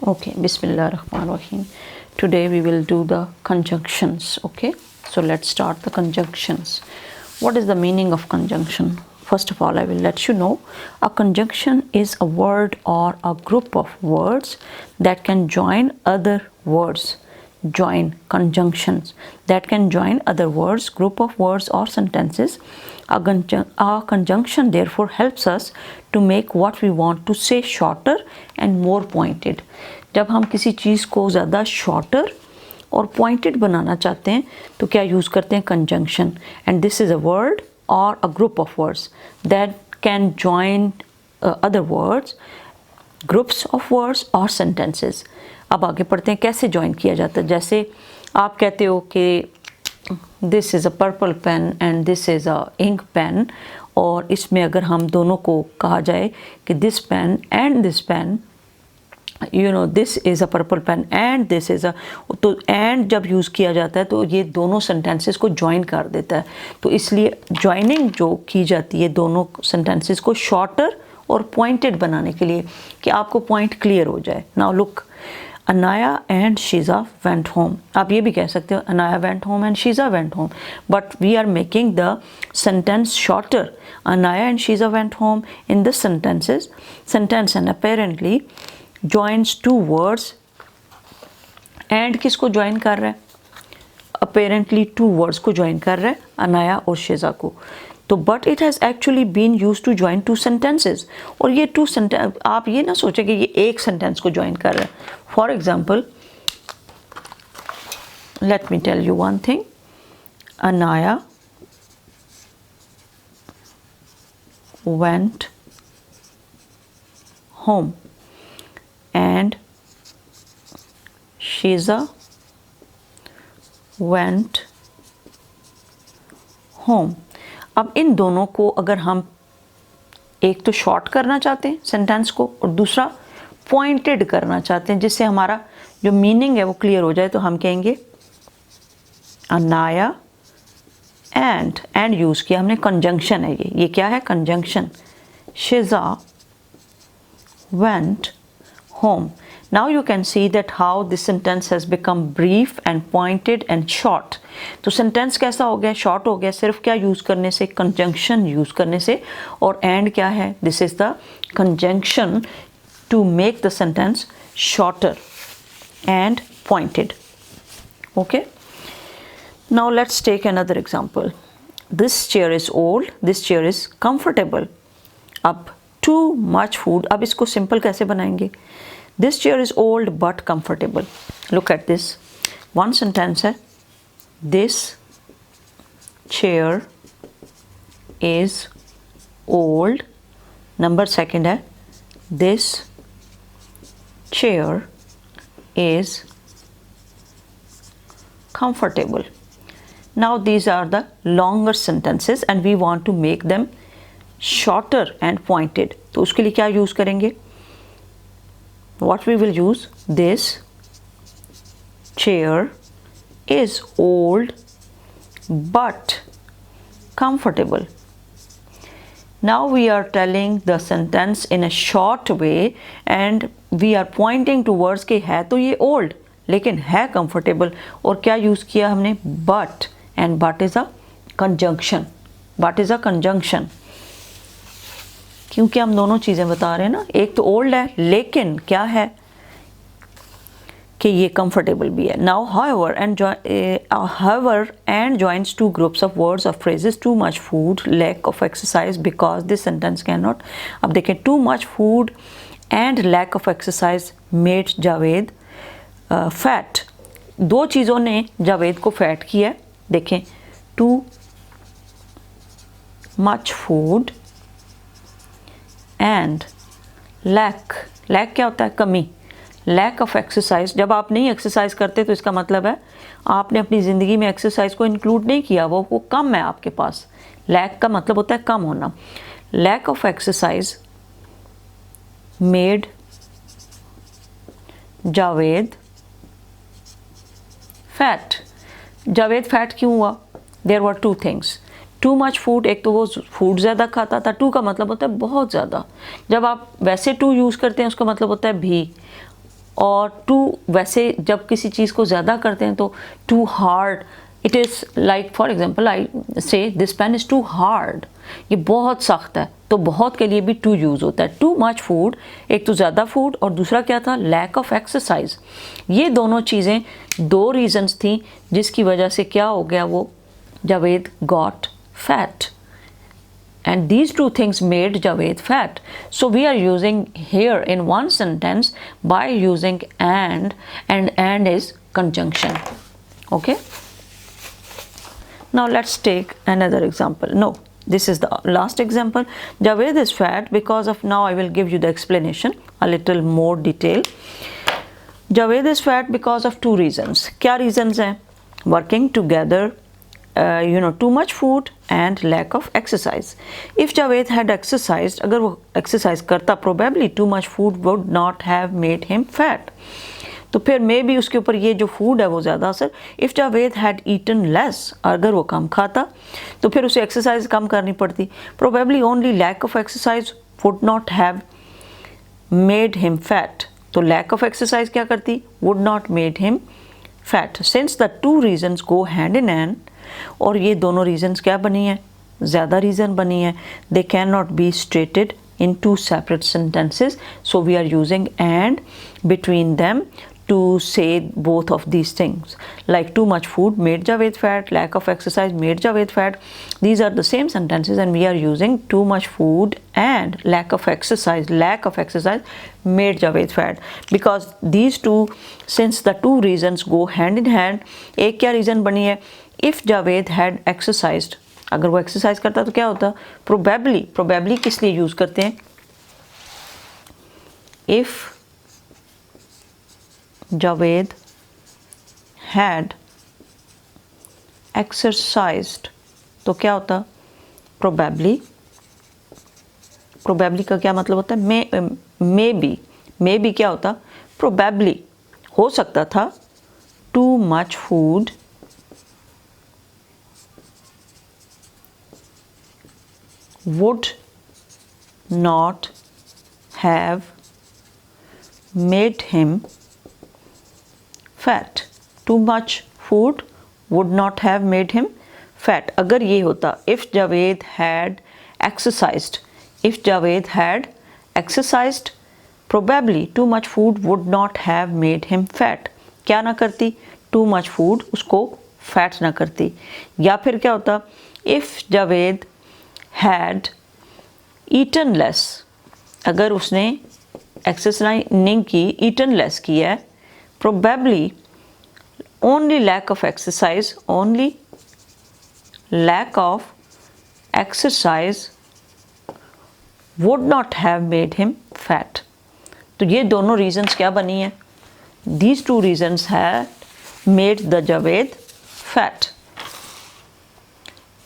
Okay, Bismillahirrahmanirrahim. Today we will do the conjunctions. Okay, so let's start the conjunctions. What is the meaning of conjunction? First of all, I will let you know a conjunction is a word or a group of words that can join other words. Join conjunctions that can join other words, group of words or sentences. A conjunction therefore helps us to make what we want to say shorter and more pointed. जब हम किसी चीज़ को ज़्यादा shorter और pointed बनाना चाहते हैं तो क्या यूज़ करते हैं conjunction, and this is a word or a group of words that can join other words, groups of words or sentences. अब आगे पढ़ते हैं कैसे ज्वाइन किया जाता है. जैसे आप कहते हो कि this is a purple pen and this is a ink pen, और इसमें अगर हम दोनों को कहा जाए कि this pen and this pen, you know this is a purple pen and this is a, तो एंड जब यूज़ किया जाता है तो ये दोनों सेंटेंसेस को ज्वाइन कर देता है. तो इसलिए ज्वाइनिंग जो की जाती है दोनों सेंटेंसेस को शॉर्टर और पॉइंटेड बनाने के लिए कि आपको पॉइंट क्लियर हो जाए. Now look, Anaya and Shiza went home. आप ये भी कह सकते हो Anaya went home and Shiza went home, but we are making the sentence shorter. Anaya and Shiza went home in the sentence and apparently joins two words. And किसको join कर रहा है? Apparently two words को join कर रहा है, Anaya और Shiza को. तो but it has actually been use to join two sentences. और ये टू सेंटेंस, आप ये ना सोचें कि ये एक सेंटेंस को ज्वाइन कर रहा है. For example, let me tell you one thing. Anaya went home and Shiza went home. अब इन दोनों को अगर हम एक तो शॉर्ट करना चाहते हैं सेंटेंस को और दूसरा पॉइंटेड करना चाहते हैं जिससे हमारा जो मीनिंग है वो क्लियर हो जाए, तो हम कहेंगे अनाया एंड यूज़ किया हमने. कंजंक्शन है ये क्या है? Conjunction. Shiza went home. Now you can see that how this sentence has become brief and pointed and short. तो सेंटेंस कैसा हो गया? शॉर्ट हो गया सिर्फ क्या यूज़ करने से? कंजंक्शन यूज़ करने से. और एंड क्या है? This is the conjunction to make the sentence shorter and pointed. Okay, now let's take another example. This chair is old, this chair is comfortable. अब टू मच फूड, अब इसको simple कैसे बनाएंगे? This chair is old but comfortable. Look at this. One sentence है, this chair is old. Number second है, this chair is comfortable. Now these are the longer sentences and we want to make them shorter and pointed. तो उसके लिए क्या use करेंगे? What we will use? This chair is old but comfortable. Now we are telling the sentence in a short way and we are pointing towards कि है तो ये old लेकिन है comfortable. और क्या यूज़ किया हमने? But, and but is a conjunction. But is a conjunction. क्योंकि हम दोनों चीज़ें बता रहे हैं ना, एक तो ओल्ड है लेकिन क्या है कि ये कंफर्टेबल भी है. Now however and joins two groups of words or phrases. Too much food, lack of exercise, because this sentence cannot. अब देखें, too much food and lack of exercise made Javed fat. दो चीज़ों ने जावेद को फैट किया है. देखें, too much food and lack क्या होता है? कमी. लैक ऑफ एक्सरसाइज, जब आप नहीं एक्सरसाइज करते तो इसका मतलब है आपने अपनी ज़िंदगी में एक्सरसाइज को इंक्लूड नहीं किया, वो कम है आपके पास. लैक का मतलब होता है कम होना. Lack of exercise made Javed fat. Javed fat क्यों हुआ? There were two things. Too much food, एक तो वो फूड ज़्यादा खाता था. टू का मतलब होता है बहुत ज़्यादा. जब आप वैसे टू यूज़ करते हैं उसका मतलब होता है भी. और टू, वैसे जब किसी चीज़ को ज़्यादा करते हैं तो too hard, it is like for example I say this pen is too hard, ये बहुत सख्त है, तो बहुत के लिए भी टू यूज़ होता है। टू मच फूड, एक तो ज़्यादा फूड, और दूसरा क्या था, लैक ऑफ एक्सरसाइज। ये दोनों चीज़ें दो रीजंस थी जिसकी वजह से क्या हो गया, वो Javed got fat, and these two things made Javed fat. So we are using here in one sentence by using and is conjunction. Okay, now let's take another example. No, this is the last example. Javed is fat because of, now I will give you the explanation a little more detail. Javed is fat because of two reasons. क्या reasons हैं? Working together, too much food and lack of exercise. If Javed had exercised, अगर वो exercise करता, probably too much food would not have made him fat. तो फिर मे भी उसके ऊपर ये जो फूड है वो ज़्यादा असर। If Javed had eaten less, अगर वो कम खाता तो फिर उसे एक्सरसाइज कम करनी पड़ती। Probably only lack of exercise would not have made him fat, तो लैक ऑफ एक्सरसाइज क्या करती, would not made him fat. Since the two reasons go hand in hand, और ये दोनों रीजन्स क्या बनी है, ज़्यादा रीज़न बनी है, they can not be stated in two separate sentences, so we are using and between them to say both of these things, like too much food made Javed fat, lack of exercise made Javed fat. These are the same sentences and we are using too much food and lack of exercise made Javed fat, because these two, since the two reasons go hand in hand, एक क्या reason बनी है, if Javed had exercised, अगर वो exercise करता तो क्या होता, प्रोबेबली किस लिए यूज करते हैं, इफ जावेद हैड एक्सरसाइज्ड तो क्या होता, प्रोबेबली का क्या मतलब होता है, मे बी क्या होता, प्रोबेबली हो सकता था, to much food would not have made him fat. Too much food would not have made him fat. अगर ये होता, if Javed had exercised, probably too much food would not have made him fat. क्या ना करती, too much food उसको fat ना करती। या फिर क्या होता, if Javed had eaten less, अगर उसने एक्सरसाइज नहीं की, eaten less की है, probably only lack of exercise would not have made him fat. तो ये दोनों reasons क्या बनी है, these two reasons had made the Javed fat.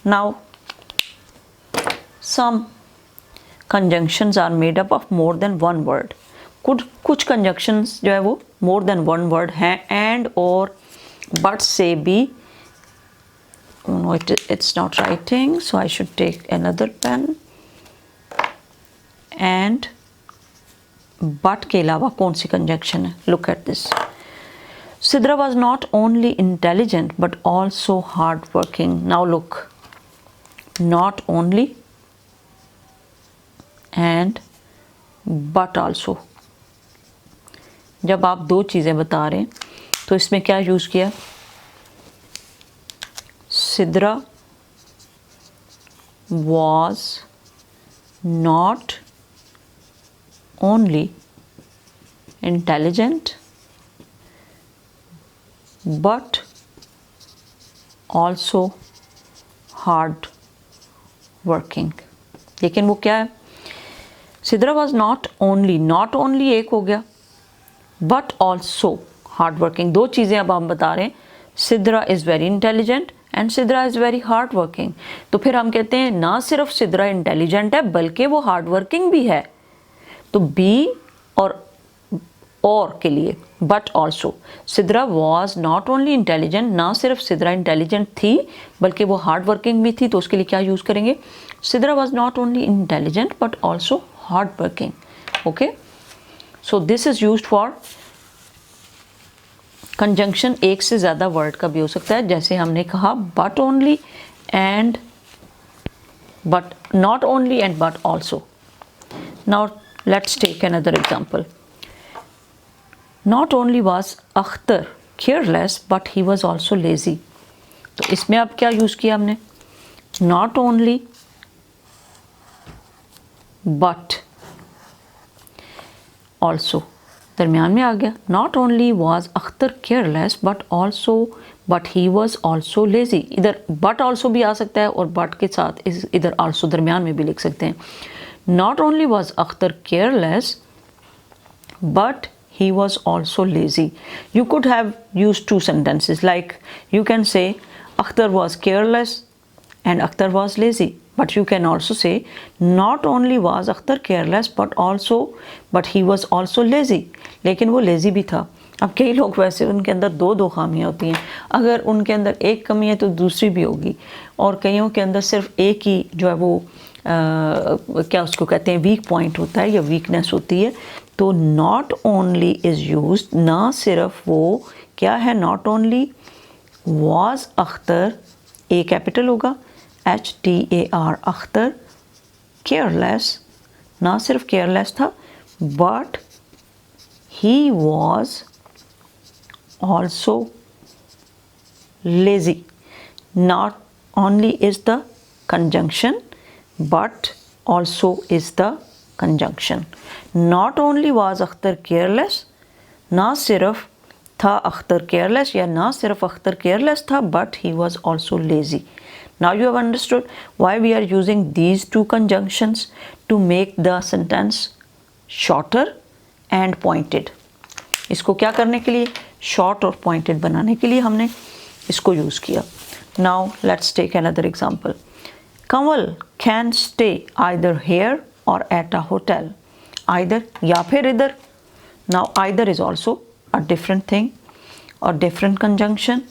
Now some conjunctions are made up of more than one word. कुछ conjunctions जो है वो more than one word हैं, and or but say be, no, it's not writing, so I should take another pen. And but के अलावा कौन सी conjunction है, look at this. Sidra was not only intelligent but also hard working. Now look, not only and but also, जब आप दो चीज़ें बता रहे हैं तो इसमें क्या यूज़ किया, Sidra was not only intelligent but also hard working. लेकिन वो क्या है, सिद्रा वॉज नॉट ओनली एक हो गया, बट ऑल्सो हार्ड वर्किंग, दो चीज़ें अब हम बता रहे हैं, Sidra is very intelligent and Sidra is very hard working. तो फिर हम कहते हैं ना सिर्फ सिद्रा इंटेलिजेंट है बल्कि वो हार्ड वर्किंग भी है। तो बी और के लिए but also, Sidra was not only intelligent, ना सिर्फ सिद्रा इंटेलिजेंट थी बल्कि वो हार्ड वर्किंग भी थी, तो उसके लिए क्या यूज़ करेंगे, Sidra was not only intelligent but also hard working. Okay, so this is used for conjunction एक से ज़्यादा वर्ड का भी हो सकता है, जैसे हमने कहा but only and but, not only and but also. Now let's take another example. Not only was Akhtar careless but he was also lazy. तो इसमें अब क्या यूज़ किया हमने? नॉट ओनली बट ऑल्सो दरमियान में आ गया. Not only was Akhtar careless but also, but he was also lazy. इधर बट ऑल्सो भी आ सकता है और बट के साथ इधर ऑल्सो दरमियान में भी लिख सकते हैं. Not only was Akhtar careless but he was also lazy. You could have used two sentences, like you can say Akhtar was careless and Akhtar was lazy, but you can also say not only was Akhtar careless but he was also lazy. लेकिन वो lazy भी था. अब कई लोग वैसे उनके अंदर दो खामियां होती हैं. अगर उनके अंदर एक कमी है तो दूसरी भी होगी, और कईयों के अंदर सिर्फ एक ही जो है वो क्या उसको कहते हैं वीक पॉइंट होता है या वीकनेस होती है. तो नॉट ओनली इज़ यूज, ना सिर्फ वो क्या है, not only was Akhtar, A capital होगा, HTAR अख्तर, केयरलेस, ना सिर्फ केयरलेस था but he was also lazy. Not only is the conjunction but also is the conjunction. Not only was Akhtar careless, ना सिर्फ था अख्तर केयरलेस या ना सिर्फ अख्तर केयरलेस था, but he was also lazy. Now you have understood why we are using these two conjunctions to make the sentence shorter and pointed. इसको क्या करने के लिए, short और pointed बनाने के लिए हमने इसको यूज़ किया. Now let's take another example. Kamal can stay either here or at a hotel. Either या फिर इधर. Now either is also a different thing or different conjunction.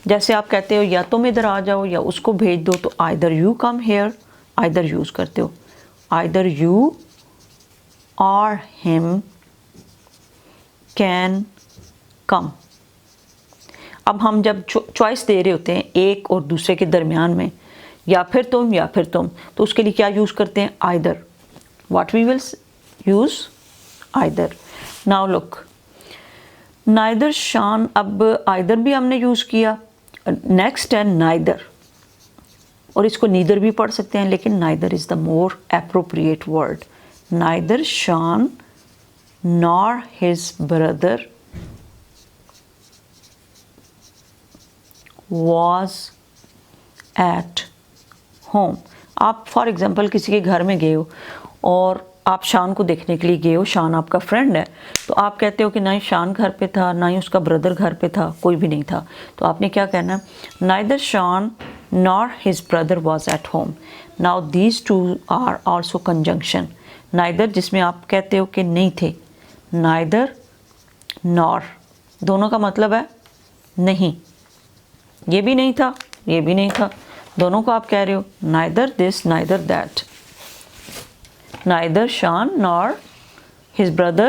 जैसे आप कहते हो या तुम इधर आ जाओ या उसको भेज दो, तो either you come here, either use करते हो. Either you or him can come. अब हम जब चॉइस दे रहे होते हैं एक और दूसरे के दरमियान में, या फिर तुम, तो उसके लिए क्या यूज़ करते हैं, either. What we will use, either. Now look, neither Shan, अब either भी हमने यूज़ किया. नेक्स्ट है neither, और इसको neither भी पढ़ सकते हैं, लेकिन neither is the more appropriate word. Neither Shan nor his brother was at home. आप फॉर एग्ज़ाम्पल किसी के घर में गए हो और आप शान को देखने के लिए गए हो, शान आपका फ्रेंड है, तो आप कहते हो कि ना ही शान घर पे था ना ही उसका ब्रदर घर पे था, कोई भी नहीं था. तो आपने क्या कहना है, neither Sean nor his brother was at home. Now these two are also conjunction. neither जिसमें आप कहते हो कि नहीं थे, neither nor दोनों का मतलब है नहीं, ये भी नहीं था ये भी नहीं था, दोनों को आप कह रहे हो neither this neither that. Neither Sean nor his brother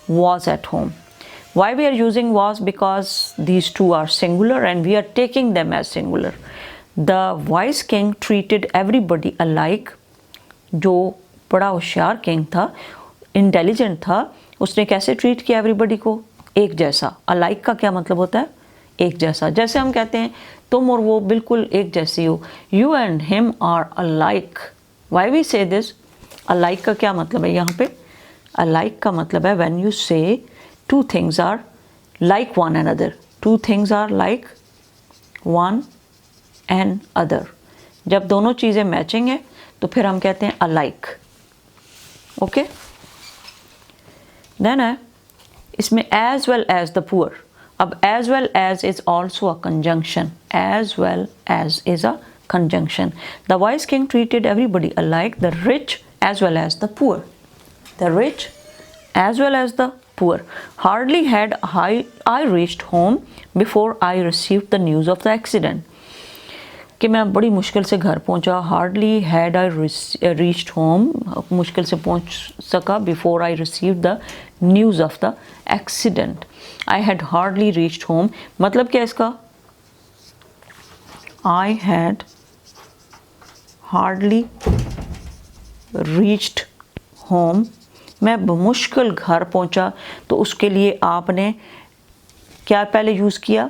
was at home. Why we are using was? Because these two are singular and we are taking them as singular. The wise king treated everybody alike. जो बड़ा होशियार king था, intelligent था, उसने कैसे treat किया everybody को, एक जैसा. अलाइक का क्या मतलब होता है, एक जैसा. जैसे हम कहते हैं तुम और वो बिल्कुल एक जैसी हो, you and him are alike. Why we say this, alike का क्या मतलब है यहाँ पे, अलाइक का मतलब है when you say two things are like one and other. Two things are like one and other. जब दोनों चीज़ें मैचिंग है तो फिर हम कहते हैं अलाइक. ओके, देन है इसमें as well as the poor. अब as well as is also a conjunction. As well as is a conjunction. The wise king treated everybody alike, the rich as well as the poor. The rich as well as the poor. Hardly had I reached home before I received the news of the accident. कि मैं बड़ी मुश्किल से घर पहुंचा. Hardly had I reached home, मुश्किल से पहुंच सका. Before I received the news of the accident. I had hardly reached home, मतलब क्या इसका? I had hardly reached home, मैं बमुश्किल घर पहुंचा। तो उसके लिए आपने क्या पहले यूज़ किया?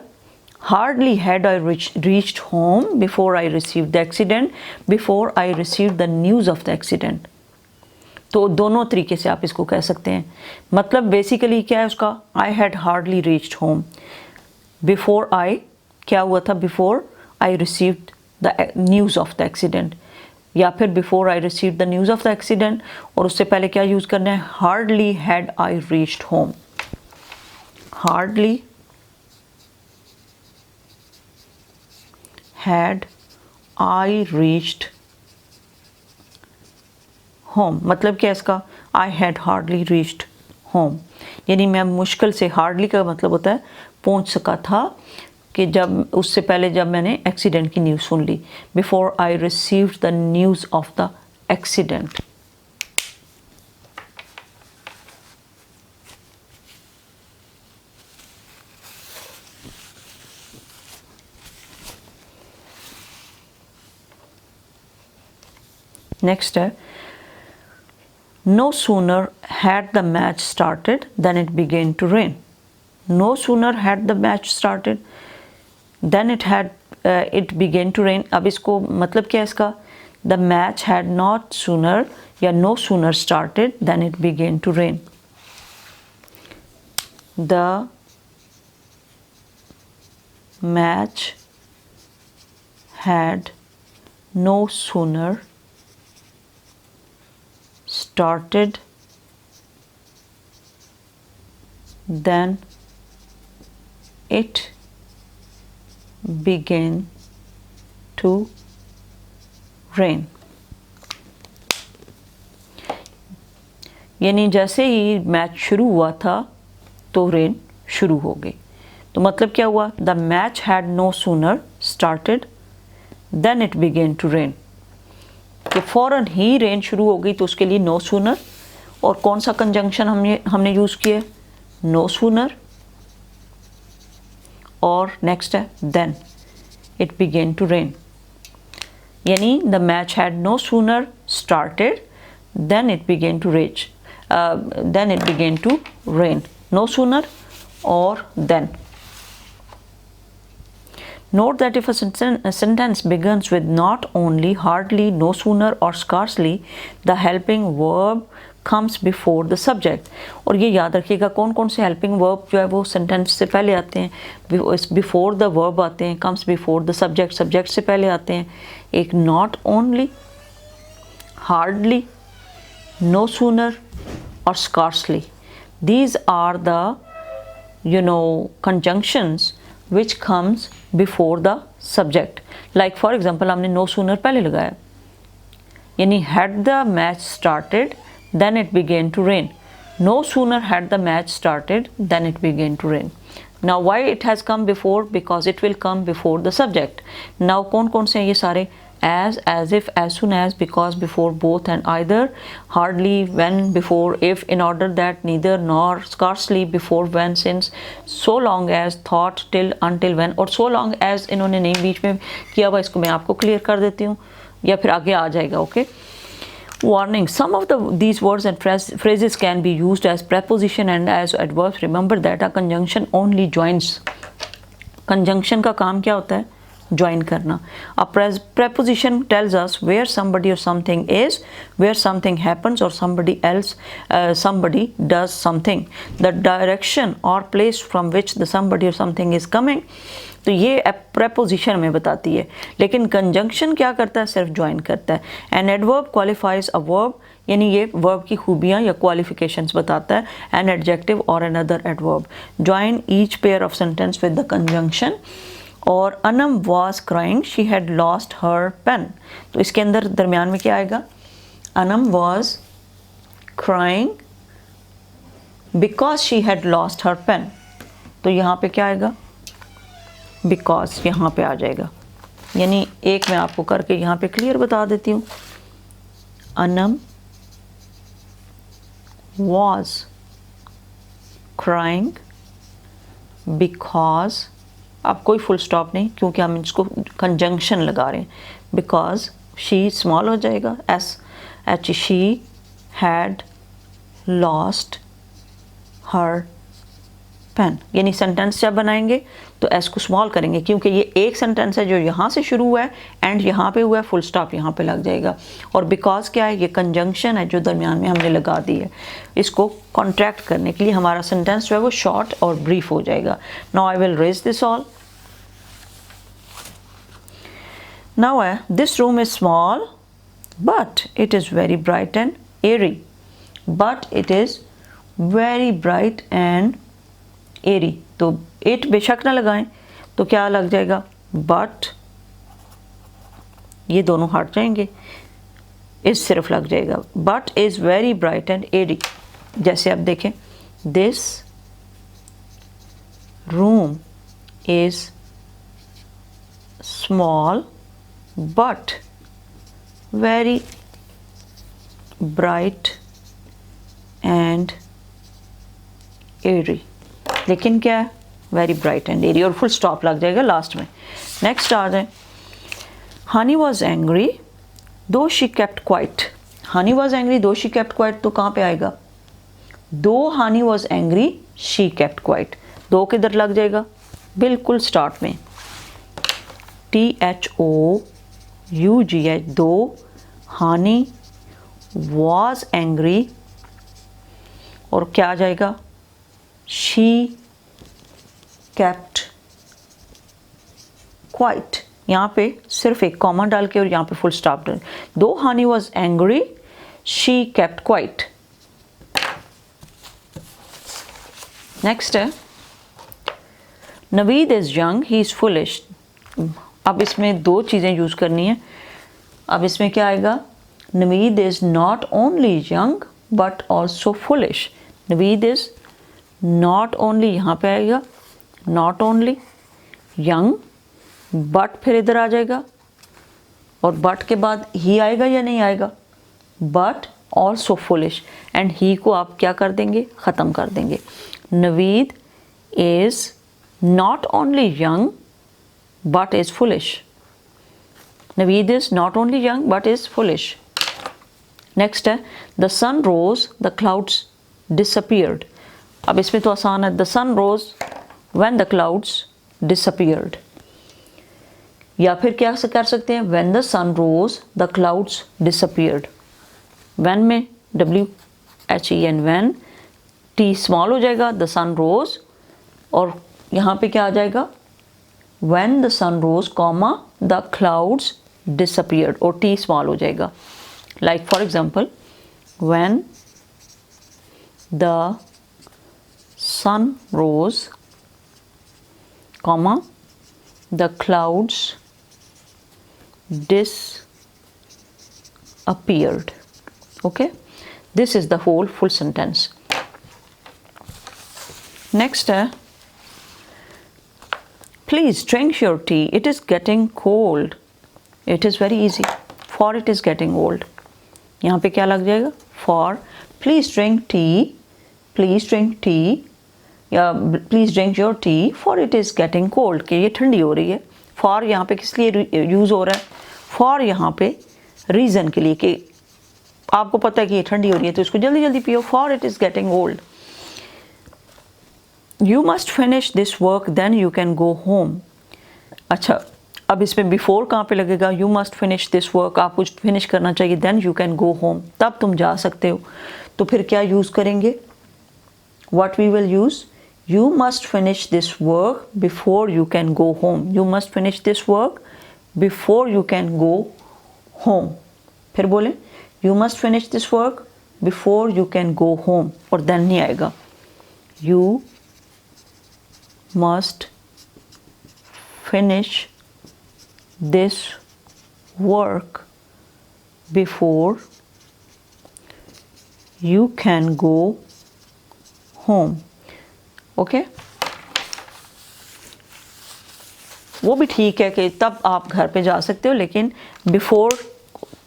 Hardly had I reached home before I receive the accident, before I receive the news of the accident. तो दोनों तरीके से आप इसको कह सकते हैं। मतलब बेसिकली क्या है उसका? I had hardly reached home before I, क्या हुआ था? Before I received the news of the accident, या फिर before I receive the news of the accident, और उससे पहले क्या यूज़ करना है? Hardly had I reached home. Hardly had I reached home, मतलब क्या इसका? I had hardly reached home, यानी मैं मुश्किल से, हार्डली का मतलब होता है पहुंच सका था, कि जब उससे पहले जब मैंने एक्सीडेंट की न्यूज़ सुन ली। Before I received the news of the accident. Next है, no sooner had the match started then it began to rain. No sooner had the match started then it began to rain. अब इसको मतलब क्या है इसका? The match had not sooner या no sooner started then it began to rain. The match had no sooner started then it began to rain। यानी जैसे ही match शुरू हुआ था तो रेन शुरू हो गई। तो मतलब क्या हुआ? The match had no sooner started then it began to rain, कि फ़ौरन ही रेन शुरू हो गई। तो उसके लिए नो सूनर, और कौन सा कंजंक्शन हमने यूज़ किया? नो सूनर, और नेक्स्ट है then it began to rain, यानी the match had no sooner started then it began to rain, no sooner और then. Note that if a sentence begins with not only, hardly, no sooner or scarcely, the helping verb comes before the subject। और ये याद रखिएगा कौन कौन से helping verb जो है वो sentence से पहले आते हैं। before the verb आते हैं, comes before the subject, subject से पहले आते हैं। एक not only, hardly, no sooner और scarcely। These are the conjunctions which comes before the subject। like for example हमने no sooner पहले लगाया, यानी had the match started then it began to rain। no sooner had the match started then it began to rain। now why it has come before? because it will come before the subject। now कौन कौन से हैं ये सारे? as if, as soon as, because, before, both and either, hardly, when, before, if, in order that, neither, nor, scarcely, before, when, since, so long as, thought, till, until, when, और so long as इन्होंने नहीं बीच में किया हुआ, इसको मैं आपको clear कर देती हूँ या फिर आगे आ जाएगा। Okay, warning, some of these words and phrases can be used as preposition and as adverbs। remember that a conjunction only joins। conjunction का काम क्या होता है? ज्वाइन करना। A preposition tells us where somebody or something is, where something happens or somebody does something, the direction or place from which the somebody or something is coming। तो ये preposition में बताती है, लेकिन conjunction क्या करता है? सिर्फ ज्वाइन करता है। An adverb qualifies a verb, यानी ये verb की खूबियाँ या qualifications बताता है। An adjective or another adverb। Join each pair of sentence with the conjunction। और Anam was crying, she had lost her pen। तो इसके अंदर दरमियान में क्या आएगा? Anam was crying because she had lost her pen। तो यहाँ पे क्या आएगा? because यहाँ पे आ जाएगा। यानी एक मैं आपको करके यहाँ पे क्लियर बता देती हूँ। अनम was crying because, अब कोई फुल स्टॉप नहीं क्योंकि हम इसको कंजंक्शन लगा रहे हैं. बिकॉज शी स्मॉल हो जाएगा, H, she had lost her pen. यानी सेंटेंस जब बनाएंगे तो एस को स्मॉल करेंगे क्योंकि ये एक सेंटेंस है जो यहाँ से शुरू हुआ है एंड यहाँ पे हुआ है, फुल स्टॉप यहाँ पे लग जाएगा. और बिकॉज क्या है, ये कंजंक्शन है जो दरमियान में हमने लगा दी है. इसको कॉन्ट्रैक्ट करने के लिए हमारा सेंटेंस जो है वो शॉर्ट और ब्रीफ हो जाएगा. Now I will raise this all. Now this room is small but it is very bright and airy. But it is very bright and airy. तो इट बेशक ना लगाएं तो क्या लग जाएगा, बट. ये दोनों हट जाएंगे, इस सिर्फ लग जाएगा. But is very bright and airy. जैसे आप देखें, this room is small but very bright and airy. लेकिन क्या है, वेरी ब्राइट एंड एरी, और फुल स्टॉप लग जाएगा लास्ट में. नेक्स्ट आ जाए, हनी वॉज एंग्री दो she kept quite. Honey was angry दो शी केप्ट क्वाइट, तो कहाँ पे आएगा, दो Honey was angry she kept quite. दो किधर लग जाएगा, बिल्कुल स्टार्ट में. THOUGH, दो हनी वॉज एंग्री, और क्या आ जाएगा, शी केप्ट क्वाइट. यहाँ पे सिर्फ एक कॉमा डाल के और यहाँ पे फुल स्टॉप डाल. दो Honey was angry she kept quiet. Next है, Naveed is young he is foolish. अब इसमें दो चीज़ें यूज़ करनी है. अब इसमें क्या आएगा, Naveed is not only young but also foolish. Naveed is not only, यहाँ पे आएगा नॉट ओनली यंग, बट फिर इधर आ जाएगा, और बट के बाद ही आएगा या नहीं आएगा, but also foolish. And he को आप क्या कर देंगे, ख़त्म कर देंगे. Naveed is not only young but is foolish. Naveed is not only young but is foolish. Next है, the sun rose the clouds disappeared. अब इसमें तो आसान है, the sun rose when the clouds disappeared. या फिर क्या कर सकते हैं, when the sun rose the clouds disappeared. When में WHEN, व्हेन, टी स्मॉल हो जाएगा, द सन रोज, और यहाँ पे क्या आ जाएगा, when the sun rose comma the clouds disappeared, और टी स्मॉल हो जाएगा. Like for example, when the sun rose, comma, the clouds disappeared. Okay, this is the whole full sentence. Next, please drink your tea. It is getting cold. It is very easy. For it is getting old. यहाँ पे क्या लग जाएगा, for. Please drink tea. Please drink tea. या please drink your T for it is getting cold, कि ये ठंडी हो रही है. फॉर यहाँ पे किस लिए यूज़ हो रहा है, फॉर यहाँ पे रीज़न के लिए, कि आपको पता है कि ये ठंडी हो रही है तो इसको जल्दी जल्दी पियो. For it is getting old. You must finish this work then you can go home. अच्छा, अब इसमें बिफोर कहाँ पे लगेगा, you must finish this work, आप कुछ फिनिश करना चाहिए, then you can go home, तब तुम जा सकते हो. तो फिर क्या यूज़ करेंगे, what we will use, you must finish this work before you can go home. You must finish this work before you can go home. फिर बोलें, you must finish this work before you can go home, और then नहीं आएगा. You must finish this work before you can go home. Okay, वो भी ठीक है कि तब आप घर पे जा सकते हो, लेकिन बिफोर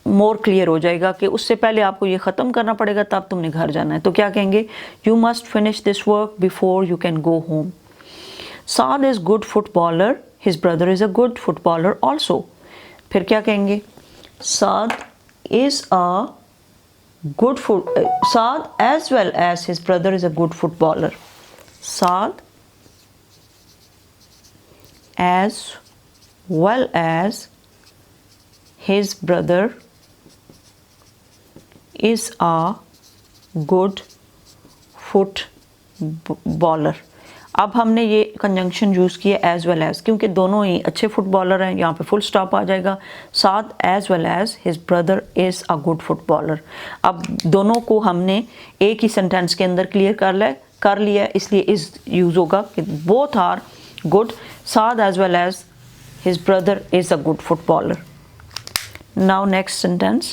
मोर क्लियर हो जाएगा कि उससे पहले आपको ये ख़त्म करना पड़ेगा, तब तुमने घर जाना है। तो क्या कहेंगे, you must finish this work before you can go home. Saad is good footballer, his brother is a good footballer also. फिर क्या कहेंगे, Saad is a good Saad as well as his brother is a good footballer. Saad as well as his brother is a good footballer। अब हमने ये conjunction use किया as well as, क्योंकि दोनों ही अच्छे फुटबॉलर हैं। यहाँ पे फुल स्टॉप आ जाएगा, साथ as well as his brother is a good footballer. अब दोनों को हमने एक ही सेंटेंस के अंदर क्लियर कर लिया, इसलिए इज़ यूज़ होगा कि बोथ आर गुड, साथ as well as his brother is a good footballer. Now next sentence,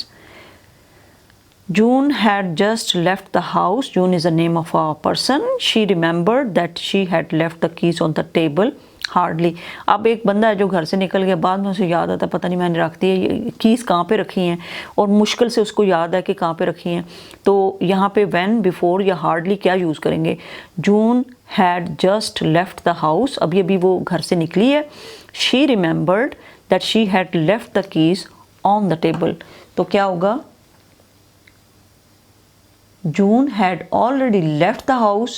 June had just left the house. June is the name of a person. She remembered that she had left the keys on the table. Hardly। अब एक बंदा है जो घर से निकल गया, बाद में उसे याद आता पता नहीं मैंने रख दी है, कीज़ कहाँ पे रखी हैं, और मुश्किल से उसको याद है कि कहाँ पे रखी हैं। तो यहाँ पे when, before या hardly क्या यूज़ करेंगे। June had just left the house, अभी वो घर से निकली है। She remembered that she had left the keys on the table। तो क्या होगा, June had already left the house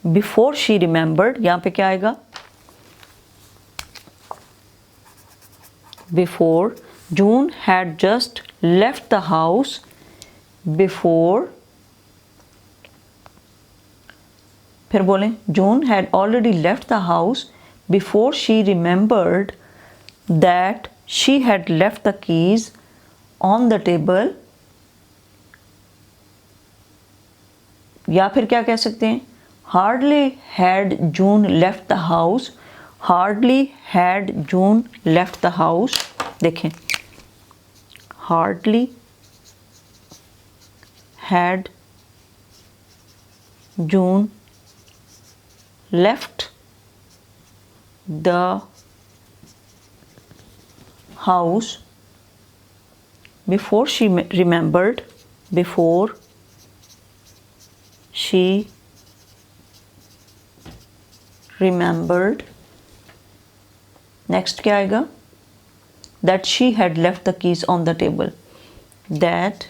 before she remembered। यहाँ पे क्या आएगा, before June had just left the house before, फिर बोलें June had already left the house before she remembered that she had left the keys on the table। या फिर क्या कह सकते हैं, hardly had June left the house, hardly had June left the house। देखें, hardly had June left the house before she remembered, before she remembered। next क्या आएगा, that she had left the keys on the table, that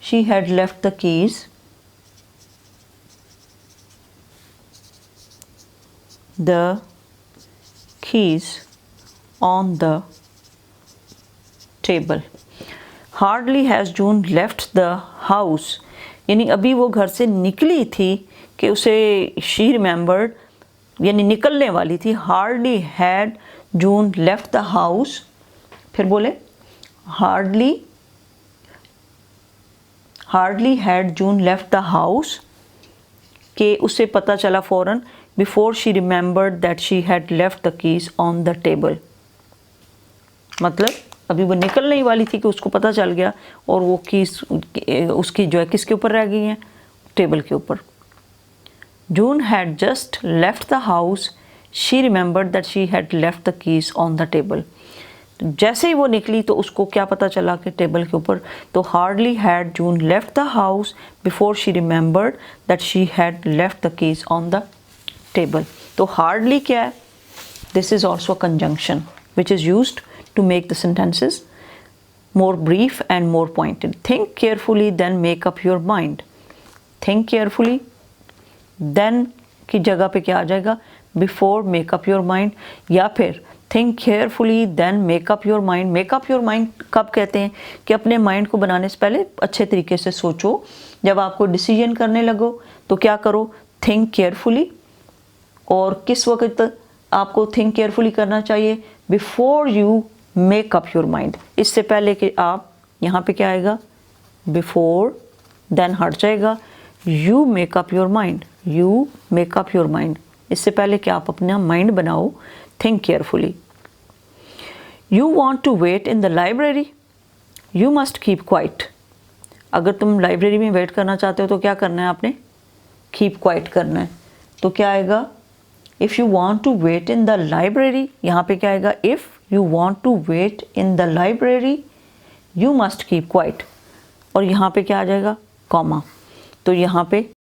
she had left the keys on the table। Hardly has June left the house, यानी अभी वो घर से निकली थी कि उसे she remembered, यानी निकलने वाली थी। Hardly had June left the house, फिर बोले hardly had June left the house कि उसे पता चला फ़ौरन, before she remembered that she had left the keys on the table। मतलब अभी वो निकलने ही वाली थी कि उसको पता चल गया, और वो कीज़ उसकी जो है किसके ऊपर रह गई हैं, टेबल के ऊपर। June had just left the house, she remembered that she had left the keys on the table। तो जैसे ही वो निकली तो उसको क्या पता चला कि टेबल के ऊपर। तो hardly had June left the house before she remembered that she had left the keys on the table। तो hardly क्या है, this is also a conjunction which is used to make the sentences more brief and more pointed। Think carefully then make up your mind। Think carefully then की जगह पे क्या आ जाएगा, before make up your mind, या फिर think carefully then make up your mind। make up your mind कब कहते हैं कि अपने माइंड को बनाने से पहले अच्छे तरीके से सोचो। जब आपको डिसीजन करने लगो तो क्या करो, think carefully। और किस वक्त आपको think carefully करना चाहिए, before you make up your mind। इससे पहले कि आप, यहाँ पे क्या आएगा, before then हट जाएगा, you make up your mind, you make up your mind। इससे पहले कि आप अपना माइंड बनाओ, think carefully। You want to wait in the library, you must keep quiet। अगर तुम लाइब्रेरी में वेट करना चाहते हो तो क्या करना है आपने, keep quiet करना है। तो क्या आएगा, if you want to wait in the library, यहाँ पे क्या आएगा, if you want to wait in the library, you must keep quiet। और यहाँ पे क्या आ जाएगा, कॉमा। तो यहाँ पे